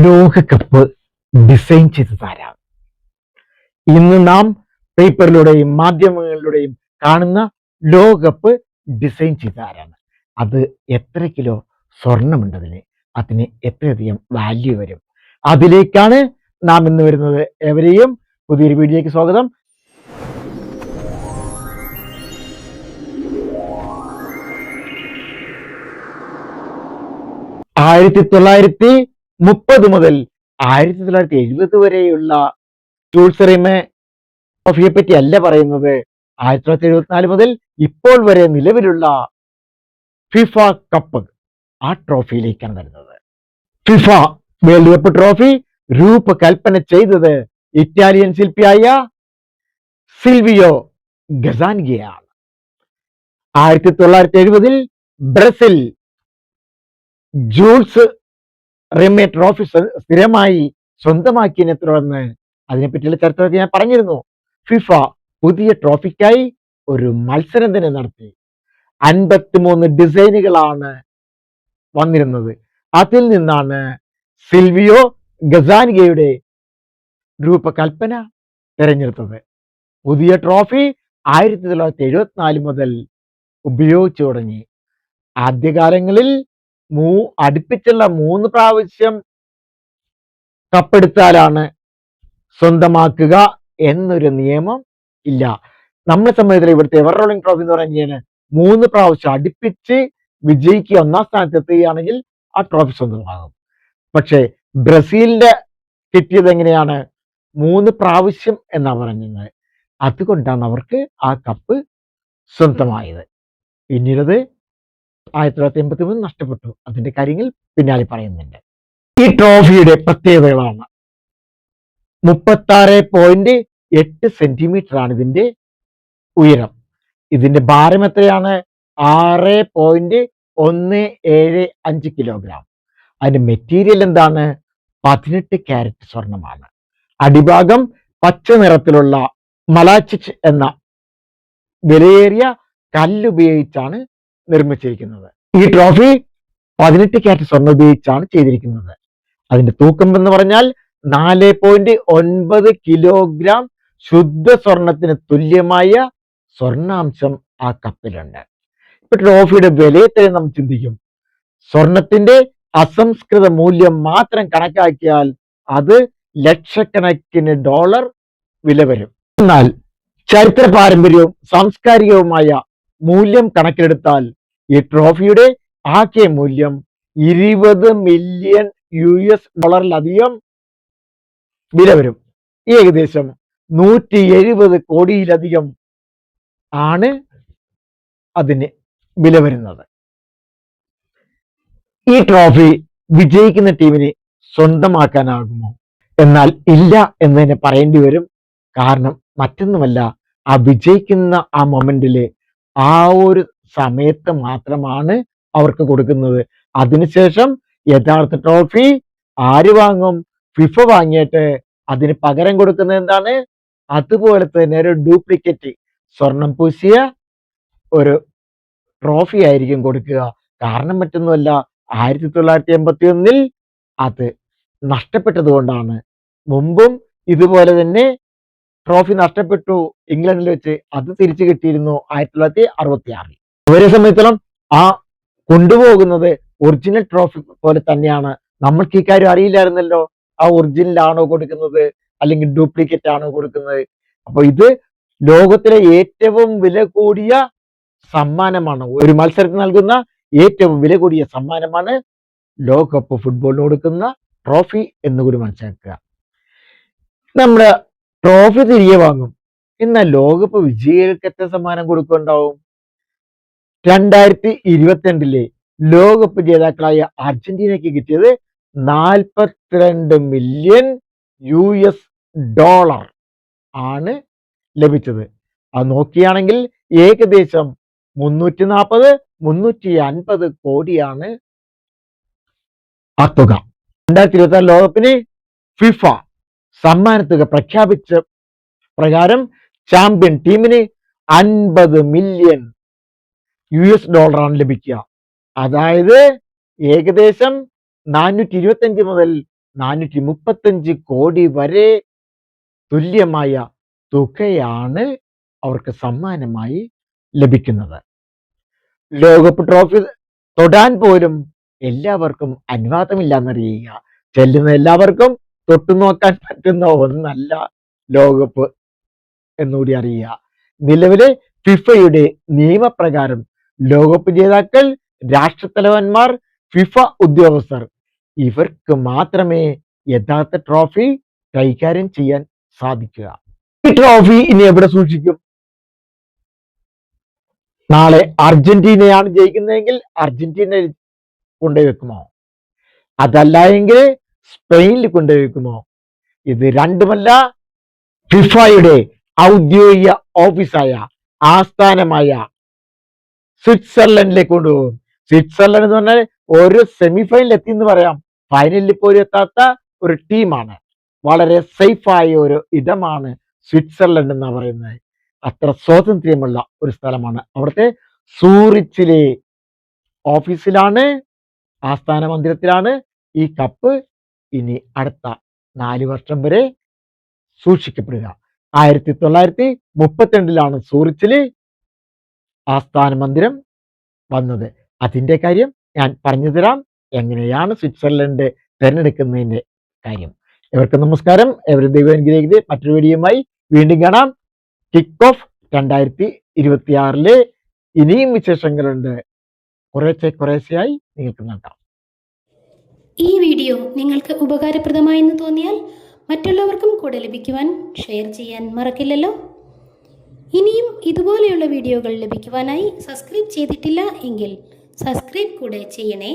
ലോകകപ്പ് ഡിസൈൻ ചെയ്തതാരാണ്? ഇന്ന് നാം പേപ്പറിലൂടെയും മാധ്യമങ്ങളിലൂടെയും കാണുന്ന ലോകകപ്പ് ഡിസൈൻ ചെയ്തതാരാണ്? അത് എത്ര കിലോ സ്വർണമുണ്ടതിന്? അതിന് എത്രയധികം വാല്യൂ വരും? അതിലേക്കാണ് നാം ഇന്ന് വരുന്നത്. എവരെയും പുതിയൊരു വീഡിയോയ്ക്ക് സ്വാഗതം. ആയിരത്തി 1930 മുതൽ 1970 വരെയുള്ള ജൂൾസ് റിമെ ട്രോഫിയെ പറ്റി അല്ല പറയുന്നത്. 1974 മുതൽ ഇപ്പോൾ വരെ നിലവിലുള്ള ഫിഫ കപ്പ്, ആ ട്രോഫിയിലേക്കാണ് വരുന്നത്. ഫിഫ വേൾഡ് കപ്പ് ട്രോഫി രൂപകൽപ്പന ചെയ്തത് ഇറ്റാലിയൻ ശില്പിയായ സിൽവിയോ ഗസാൻഗിയാണ്. 1970 ബ്രസീൽ ജൂൾസ് റിമെ ട്രോഫി സ്ഥിരമായി സ്വന്തമാക്കിയതിനെ തുടർന്ന് അതിനെപ്പറ്റിയുള്ള ചരിത്രമൊക്കെ ഞാൻ പറഞ്ഞിരുന്നു. ഫിഫ പുതിയ ട്രോഫിക്കായി ഒരു മത്സരം തന്നെ നടത്തി. 53 ഡിസൈനുകളാണ് വന്നിരുന്നത്. അതിൽ നിന്നാണ് സിൽവിയോ ഗസാൻഗയുടെ രൂപകൽപ്പന തിരഞ്ഞെടുത്തത്. പുതിയ ട്രോഫി 1974 മുതൽ ഉപയോഗിച്ചു തുടങ്ങി. ആദ്യകാലങ്ങളിൽ അടുപ്പിച്ചുള്ള 3 പ്രാവശ്യം കപ്പെടുത്താലാണ് സ്വന്തമാക്കുക എന്നൊരു നിയമം ഇല്ല. നമ്മളെ സംബന്ധിച്ചിടത്തോളം ഇവിടുത്തെ എവർ റോളിംഗ് ട്രോഫി എന്ന് പറഞ്ഞാൽ 3 പ്രാവശ്യം അടുപ്പിച്ച് വിജയിക്കുക, ഒന്നാം സ്ഥാനത്ത് എത്തുകയാണെങ്കിൽ ആ ട്രോഫി സ്വന്തമാകും. പക്ഷേ ബ്രസീലിന്റെ കിട്ടിയത് എങ്ങനെയാണ്? 3 പ്രാവശ്യം എന്നാ പറഞ്ഞത്. അതുകൊണ്ടാണ് അവർക്ക് ആ കപ്പ് സ്വന്തമായത്. പിന്നീട് 1983 നഷ്ടപ്പെട്ടു. അതിന്റെ കാര്യങ്ങൾ പിന്നാലെ പറയുന്നുണ്ട്. ഈ ട്രോഫിയുടെ പ്രത്യേകതകളാണ്: 36.8 സെന്റിമീറ്റർ ആണ് ഇതിന്റെ ഉയരം. ഇതിന്റെ ഭാരം എത്രയാണ്? 6.175 കിലോഗ്രാം. അതിന്റെ മെറ്റീരിയൽ എന്താണ്? 18 കാരറ്റ് സ്വർണമാണ്. അടിഭാഗം പച്ച നിറത്തിലുള്ള മലാച്ചിച്ച് എന്ന വിലയേറിയ കല്ലുപയോഗിച്ചാണ് നിർമ്മിച്ചിരിക്കുന്നത്. ഈ ട്രോഫി 18 കാരറ്റ് സ്വർണ്ണം ഉപയോഗിച്ചാണ് ചെയ്തിരിക്കുന്നത്. അതിന്റെ തൂക്കം എന്ന് പറഞ്ഞാൽ 4.9 കിലോഗ്രാം ശുദ്ധ സ്വർണത്തിന് തുല്യമായ സ്വർണാംശം ആ കപ്പിലുണ്ട്. ഇപ്പൊ ട്രോഫിയുടെ വില എത്രയും നാം ചിന്തിക്കും. സ്വർണത്തിന്റെ അസംസ്കൃത മൂല്യം മാത്രം കണക്കാക്കിയാൽ അത് ലക്ഷക്കണക്കിന് ഡോളർ വില വരും. എന്നാൽ ചരിത്ര പാരമ്പര്യവും സാംസ്കാരികവുമായ മൂല്യം കണക്കിലെടുത്താൽ ഈ ട്രോഫിയുടെ ആകെ മൂല്യം 20 മില്യൺ US$-ലധികം വില വരും. ഏകദേശം 170 കോടിയിലധികം ആണ് അതിന് വില വരുന്നത്. ഈ ട്രോഫി വിജയിക്കുന്ന ടീമിന് സ്വന്തമാക്കാനാകുമോ? എന്നാൽ ഇല്ല എന്ന് തന്നെ പറയേണ്ടി വരും. കാരണം മറ്റൊന്നുമല്ല, ആ വിജയിക്കുന്ന ആ മൊമെന്റില് ആ ഒരു സമയത്ത് മാത്രമാണ് അവർക്ക് കൊടുക്കുന്നത്. അതിനുശേഷം യഥാർത്ഥ ട്രോഫി ആര് വാങ്ങും? ഫിഫ വാങ്ങിയിട്ട് അതിന് പകരം കൊടുക്കുന്നത് എന്താണ്? അതുപോലെ തന്നെ ഒരു ഡ്യൂപ്ലിക്കേറ്റ് സ്വർണം പൂശിയ ഒരു ട്രോഫി ആയിരിക്കും കൊടുക്കുക. കാരണം മറ്റൊന്നുമല്ല, 1981 അത് നഷ്ടപ്പെട്ടത് കൊണ്ടാണ്. മുമ്പും ഇതുപോലെ തന്നെ ട്രോഫി നഷ്ടപ്പെട്ടു ഇംഗ്ലണ്ടിൽ വെച്ച്. അത് തിരിച്ചു കിട്ടിയിരുന്നു 1966. അവരെ സംബന്ധിച്ചിടത്തോളം ആ കൊണ്ടുപോകുന്നത് ഒറിജിനൽ ട്രോഫി പോലെ തന്നെയാണ്. നമ്മൾക്ക് ഈ കാര്യം അറിയില്ലായിരുന്നല്ലോ. ആ ഒറിജിനൽ ആണോ കൊടുക്കുന്നത് അല്ലെങ്കിൽ ഡ്യൂപ്ലിക്കേറ്റ് ആണോ കൊടുക്കുന്നത്? അപ്പൊ ഇത് ലോകത്തിലെ ഏറ്റവും വില കൂടിയ സമ്മാനമാണ്. ഒരു മത്സരത്തിന് നൽകുന്ന ഏറ്റവും വില കൂടിയ സമ്മാനമാണ് ലോകകപ്പ് ഫുട്ബോളിന് കൊടുക്കുന്ന ട്രോഫി എന്നുകൂടി മനസ്സിലാക്കുക. നമ്മുടെ ട്രോഫി തിരികെ വാങ്ങും. എന്നാൽ ലോകകപ്പ് വിജയികൾക്ക് എത്ര സമ്മാനം കൊടുക്കുന്നുണ്ടാവും? 2022 ലോകകപ്പ് ജേതാക്കളായ അർജന്റീനയ്ക്ക് കിട്ടിയത് 42 മില്യൺ US$- ആണ് ലഭിച്ചത്. അത് നോക്കിയാണെങ്കിൽ ഏകദേശം 340-350 കോടിയാണ് ആ തുക. 2026 ലോകകപ്പിന് ഫിഫ സമ്മാനത്തുക പ്രഖ്യാപിച്ച പ്രകാരം ചാമ്പ്യൻ ടീമിന് 50 മില്യൺ US$- ലഭിക്കുക. അതായത് ഏകദേശം 425 മുതൽ 435 കോടി വരെ തുല്യമായ തുകയാണ് അവർക്ക് സമ്മാനമായി ലഭിക്കുന്നത്. ലോകകപ്പ് ട്രോഫി തൊടാൻ പോലും എല്ലാവർക്കും അനുവാദമില്ലാന്നറിയുക. ചെല്ലുന്ന എല്ലാവർക്കും തൊട്ടുനോക്കാൻ പറ്റുന്ന ഒന്നല്ല ലോകകപ്പ് എന്നുകൂടി അറിയുക. നിലവിലെ ഫിഫയുടെ നിയമപ്രകാരം ലോകകപ്പ് ജേതാക്കൾ, രാഷ്ട്രത്തലവന്മാർ, ഫിഫ ഉദ്യോഗസ്ഥർ ഇവർക്ക് മാത്രമേ യഥാർത്ഥ ട്രോഫി കൈകാര്യം ചെയ്യാൻ സാധിക്കുക. ഈ ട്രോഫി ഇനി എവിടെ സൂക്ഷിക്കും? നാളെ അർജന്റീനയാണ് ജയിക്കുന്നതെങ്കിൽ അർജന്റീനയിൽ കൊണ്ടുപോയി വെക്കുമോ? അതല്ല എങ്കിൽ സ്പെയിനിൽ കൊണ്ടുപോയി വെക്കുമോ? ഇത് രണ്ടുമല്ല, ഫിഫയുടെ ഔദ്യോഗിക ഓഫീസായ ആസ്ഥാനമായ സ്വിറ്റ്സർലൻഡിലേക്ക് കൊണ്ടുപോകും. സ്വിറ്റ്സർലൻഡ് എന്ന് പറഞ്ഞാൽ ഒരു സെമിഫൈനൽ എത്തി എന്ന് പറയാം. ഫൈനലിൽ പോലും എത്താത്ത ഒരു ടീമാണ്. വളരെ സേഫായ ഒരു ഇടമാണ് സ്വിറ്റ്സർലൻഡ് എന്ന് പറയുന്നത്. അത്ര സ്വാതന്ത്ര്യമുള്ള ഒരു സ്ഥലമാണ്. അവിടുത്തെ സൂറിച്ചിലെ ഓഫീസിലാണ്, ആസ്ഥാന മന്ദിരത്തിലാണ് ഈ കപ്പ് ഇനി അടുത്ത 4 വർഷം വരെ സൂക്ഷിക്കപ്പെടുക. 1932 സൂറിച്ചില് ആസ്ഥാന മന്ദിരം വന്നത്. അതിന്റെ കാര്യം ഞാൻ പറഞ്ഞു തരാം, എങ്ങനെയാണ് സ്വിറ്റ്സർലൻഡ് തിരഞ്ഞെടുക്കുന്നതിന്റെ കാര്യം. എവർക്കും നമസ്കാരം. എവരും ദൈവം അനുഗ്രഹിക്കട്ടെ. മറ്റൊരു വീഡിയോയുമായി വീണ്ടും കാണാം. കിക്ക് ഓഫ് 2026 ഇനിയും വിശേഷങ്ങളുണ്ട്. കുറേശ്ശെയായി നിങ്ങൾക്ക് നോക്കാം. ഈ വീഡിയോ നിങ്ങൾക്ക് ഉപകാരപ്രദമായെന്ന് തോന്നിയാൽ മറ്റുള്ളവർക്കും കൂടെ ലഭിക്കുവാൻ ഷെയർ ചെയ്യാൻ മറക്കില്ലല്ലോ. ഇനിയും ഇതുപോലെയുള്ള വീഡിയോകൾ ലഭിക്കുവാനായി സബ്സ്ക്രൈബ് ചെയ്തിട്ടില്ല എങ്കിൽ സബ്സ്ക്രൈബ് കൂടെ ചെയ്യണേ.